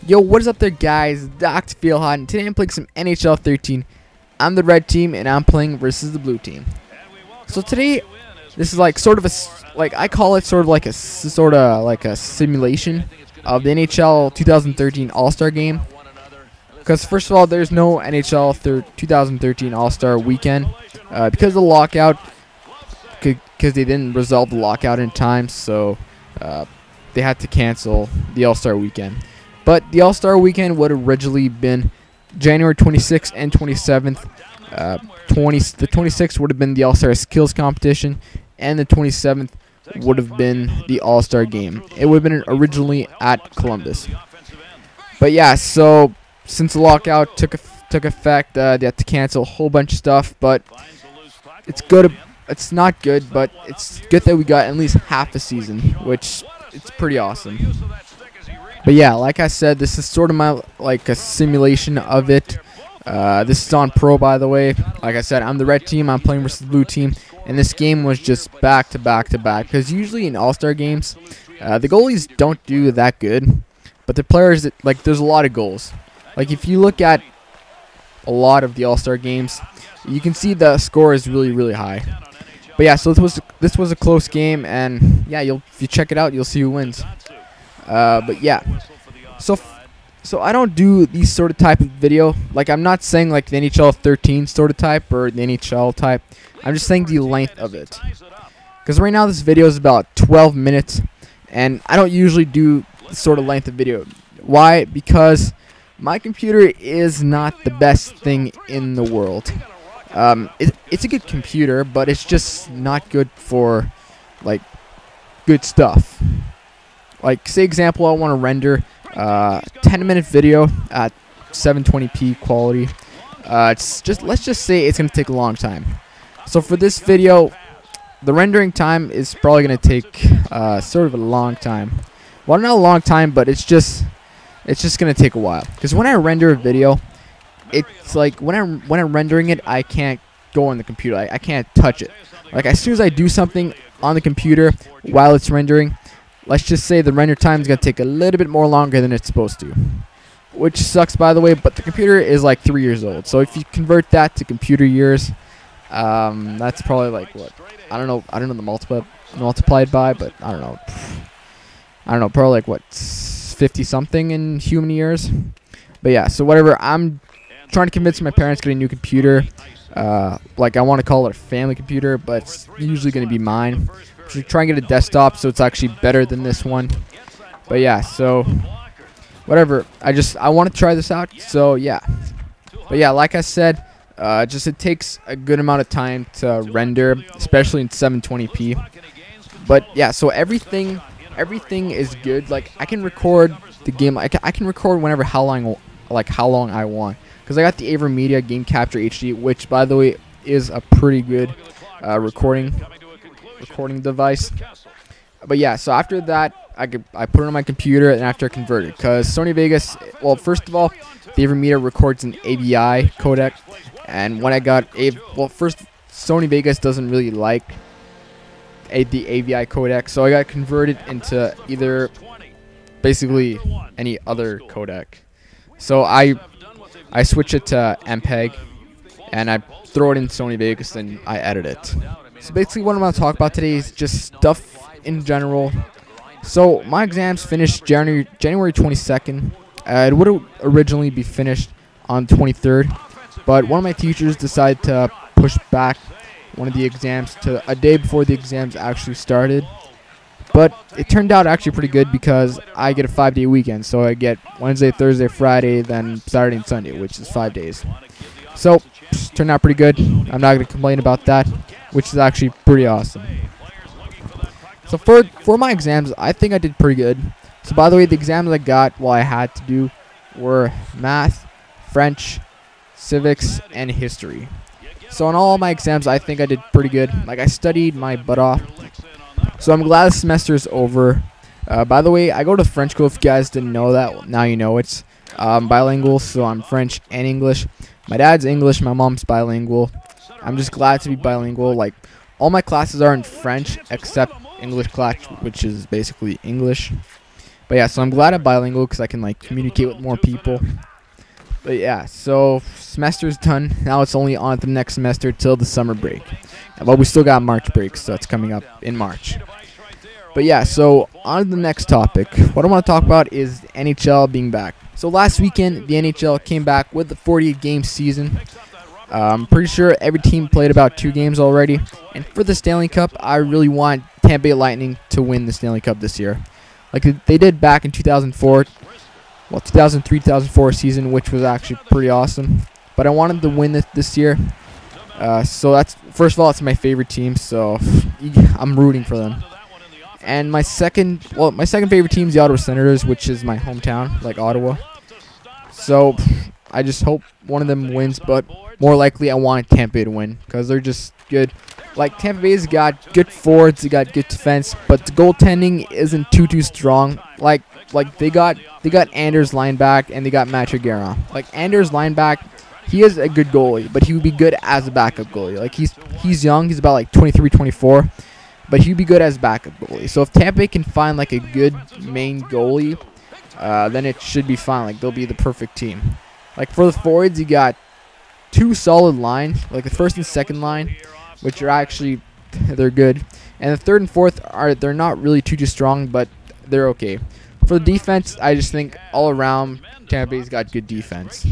Yo, what is up there, guys? Dr. Feel Hot, and today I'm playing some NHL 13. I'm the red team, and I'm playing versus the blue team. So today, this is like sort of I call it sort of like a simulation of the NHL 2013 All-Star Game. Because first of all, there's no NHL 2013 All-Star Weekend because of the lockout. Because they didn't resolve the lockout in time, so they had to cancel the All-Star Weekend. But the All-Star Weekend would have originally been January 26th and 27th. The 26th would have been the All-Star Skills Competition, and the 27th would have been the All-Star Game. It would have been originally at Columbus. But yeah, so since the lockout took effect, they had to cancel a whole bunch of stuff. But it's good. It's not good, but it's good that we got at least half a season, which it's pretty awesome. But yeah, like I said, this is sort of a simulation of it. This is on Pro, by the way. Like I said, I'm the red team. I'm playing versus the blue team, and this game was just back to back to back. Because usually in All-Star games, the goalies don't do that good, but the players, there's a lot of goals. Like if you look at a lot of the All-Star games, you can see the score is really, really high. But yeah, so this was a close game, and yeah, if you check it out, you'll see who wins. But yeah, so I don't do these sort of type of video. Like I'm not saying like the NHL 13 sort of type or the NHL type. I'm just saying the length of it. Because right now this video is about 12 minutes, and I don't usually do this sort of length of video. Why? Because my computer is not the best thing in the world. It's a good computer, but it's just not good for like good stuff. Like say example, I want to render 10-minute video at 720p quality. Let's just say it's gonna take a long time. So for this video, the rendering time is probably gonna take sort of a long time. Well, not a long time, but it's just gonna take a while. Because when I render a video, it's like when I'm rendering it, I can't go on the computer. I can't touch it. Like as soon as I do something on the computer while it's rendering, let's just say the render time is going to take a little bit more longer than it's supposed to. Which sucks, by the way, but the computer is like 3 years old. So if you convert that to computer years, that's probably like what? I don't know the multiplied by, but I don't know, probably like what, 50 something in human years. But yeah, so whatever, I'm trying to convince my parents to get a new computer. Like I want to call it a family computer, but it's usually going to be mine. So try and get a desktop so it's actually better than this one. But yeah, so whatever. I want to try this out. So yeah. But yeah, like I said, it takes a good amount of time to render, especially in 720p. But yeah, so everything is good. Like I can record the game. I can record how long I want. Because I got the AverMedia Game Capture HD, which by the way is a pretty good recording device. But yeah, so after that I put it on my computer, and after I convert it, because Sony Vegas, well, first of all, the AverMedia records an AVI codec, and when I got first Sony Vegas doesn't really like the AVI codec, so I got converted into either basically any other codec. So I switch it to MPEG, and I throw it in Sony Vegas, and I edit it. So basically what I'm going to talk about today is just stuff in general. So my exams finished January 22nd. It would originally be finished on 23rd, but one of my teachers decided to push back one of the exams to a day before the exams actually started. But it turned out actually pretty good because I get a 5-day weekend. So I get Wednesday, Thursday, Friday, then Saturday and Sunday, which is 5 days. So turned out pretty good. I'm not going to complain about that, which is actually pretty awesome. So for my exams, I think I did pretty good. So by the way, the exams I got, I had to do, were math, French, civics, and history. So on all my exams, I think I did pretty good. Like I studied my butt off. So I'm glad the semester is over. By the way, I go to French school. If you guys didn't know that, now you know it's bilingual. So I'm French and English. My dad's English. My mom's bilingual. I'm just glad to be bilingual. Like all my classes are in French except English class, which is basically English. But yeah, so I'm glad I'm bilingual because I can like communicate with more people. But yeah, so semester's done. Now it's only on to the next semester till the summer break. Well, we still got March break, so it's coming up in March. But yeah, so on to the next topic. What I want to talk about is NHL being back. So last weekend, the NHL came back with the 48-game season. I'm pretty sure every team played about 2 games already. And for the Stanley Cup, I really want Tampa Bay Lightning to win the Stanley Cup this year. Like they did back in 2004. Well, 2003-2004 season, which was actually pretty awesome. But I wanted to win this year. So that's, first of all, it's my favorite team, so I'm rooting for them. And my second favorite team is the Ottawa Senators, which is my hometown, like Ottawa. So I just hope one of them wins, but more likely I want Tampa Bay to win because they're just good. Like Tampa Bay's got good forwards, they got good defense, but the goaltending isn't too strong. Like they got Anders Lineback and they got Matthew Guerin. Like Anders Lineback, he is a good goalie, but he would be good as a backup goalie. Like he's young, he's about like 23, 24, but he'd be good as a backup goalie. So if Tampa Bay can find like a good main goalie, then it should be fine. Like they'll be the perfect team. Like for the forwards, you got 2 solid lines, like the first and second line, which are actually they're good, and the third and fourth they're not really too strong, but they're okay. For the defense, I just think all around Tampa Bay's got good defense.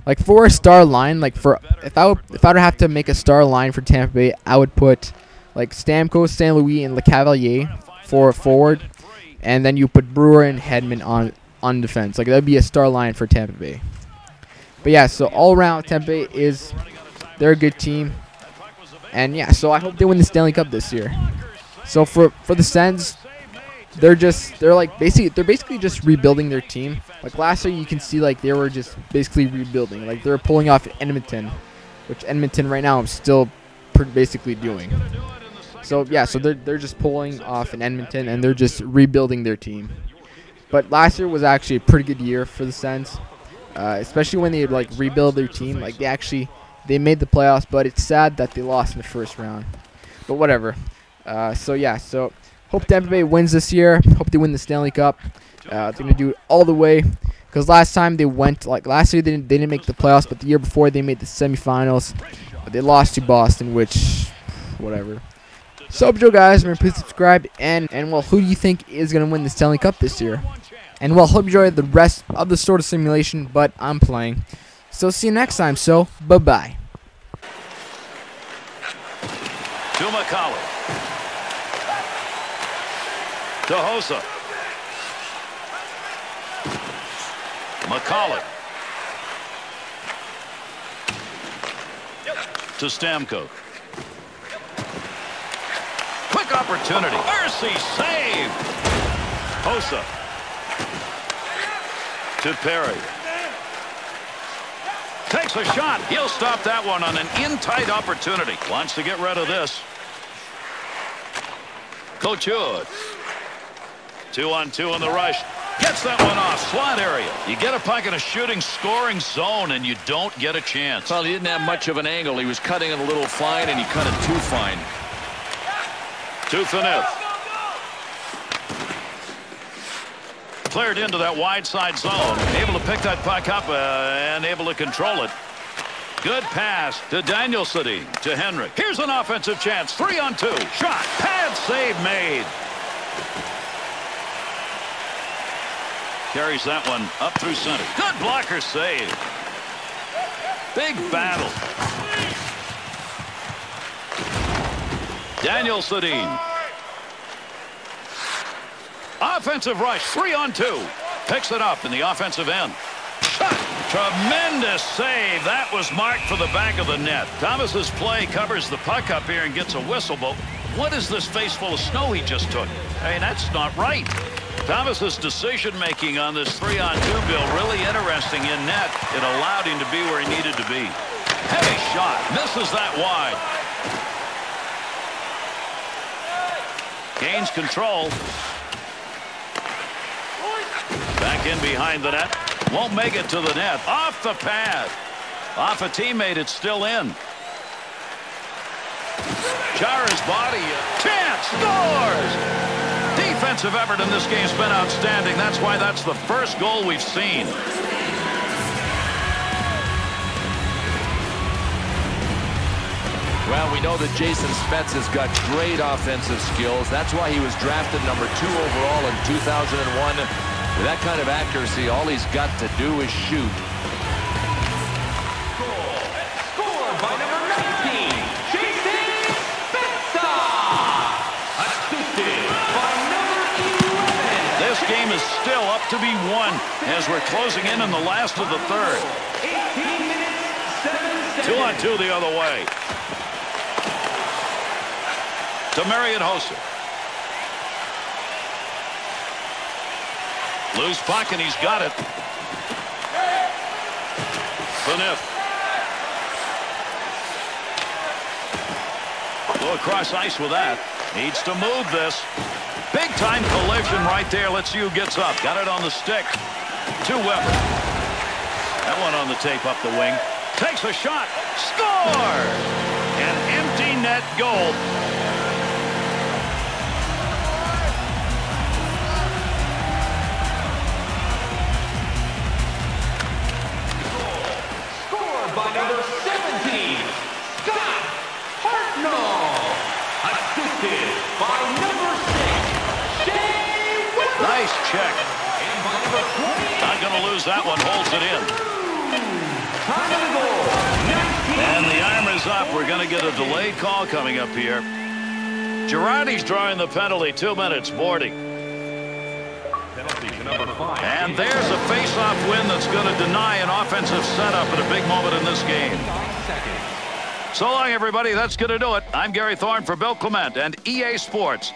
Like for a star line, like if I would have to make a star line for Tampa Bay, I would put like Stamkos, St. Louis, and LeCavalier for a forward, and then you put Brewer and Hedman on defense. Like that'd be a star line for Tampa Bay. But yeah, so all around Tampa Bay they're a good team, and yeah, so I hope they win the Stanley Cup this year. So for the Sens, they're basically just rebuilding their team. Like last year, you can see like they were just basically rebuilding. Like they're pulling off Edmonton, which Edmonton right now is still basically doing. So yeah, so they're just pulling off in Edmonton and they're just rebuilding their team. But last year was actually a pretty good year for the Sens, especially when they like rebuild their team. Like they made the playoffs, but it's sad that they lost in the first round. But whatever. So yeah, so hope Tampa Bay wins this year. Hope they win the Stanley Cup. They're gonna do it all the way. Because last time they went, like last year they didn't make the playoffs, but the year before they made the semifinals. But they lost to Boston, which, whatever. So, Joe, guys, remember, please subscribe. And well, who do you think is gonna win the Stanley Cup this year? And well, hope you enjoy the rest of the sort of simulation, but I'm playing. So see you next time. So bye bye. To McCollum. To Hossa. McCollum. To Stamkos. Quick opportunity. Mercy save. Hossa. To Perry. Takes a shot. He'll stop that one on an in-tight opportunity. Wants to get rid of this. Couture. 2-on-2 in the rush. Gets that one off. Slot area. You get a puck in a shooting, scoring zone, and you don't get a chance. Well, he didn't have much of an angle. He was cutting it a little fine, and he cut it too fine. To Finith. Cleared into that wide side zone. Able to pick that puck up and able to control it. Good pass to Danielson. To Henrik. Here's an offensive chance. 3-on-2. Shot. Pad save made. Carries that one up through center. Good blocker save. Big battle. Danielson. Offensive rush. 3-on-2. Picks it up in the offensive end. Shot. Tremendous save. That was marked for the back of the net. Thomas's play covers the puck up here and gets a whistle. But what is this face full of snow he just took? I mean, that's not right. Thomas's decision-making on this 3-on-2 bill really interesting in net. It allowed him to be where he needed to be. Heavy shot. Misses that wide. Gains control. Back in behind the net. Won't make it to the net. Off the pad. Off a teammate. It's still in. Chara's body. Chance scores. Defense. offensive effort in this game's been outstanding. That's why that's the first goal we've seen. Well, we know that Jason Spetz has got great offensive skills. That's why he was drafted #2 overall in 2001. With that kind of accuracy, all he's got to do is shoot. Scored by number 19, Jason Spetz. Assisted by number 11. This game is still up to be won as we're closing in the last of the third. 18 minutes, 7 seconds. 2-on-2 the other way. To Marion Hossa. Loose puck, and he's got it. Beneath. Go across ice with that. Needs to move this. Big-time collision right there. Let's see who gets up. Got it on the stick. To Weber. That one on the tape up the wing. Takes a shot. Score! An empty net goal. By number 17, Scott Hartnell. Assisted by number 6, Shea Weber. Nice check. And by number 20, Not going to lose that one. Holds it in. time of the goal, 19. And the arm is up. We're going to get a delayed call coming up here. Girardi's drawing the penalty. 2 minutes, boarding. And there's a face-off win that's going to deny an offensive setup at a big moment in this game. So long, everybody. That's going to do it. I'm Gary Thorne for Bill Clement and EA Sports.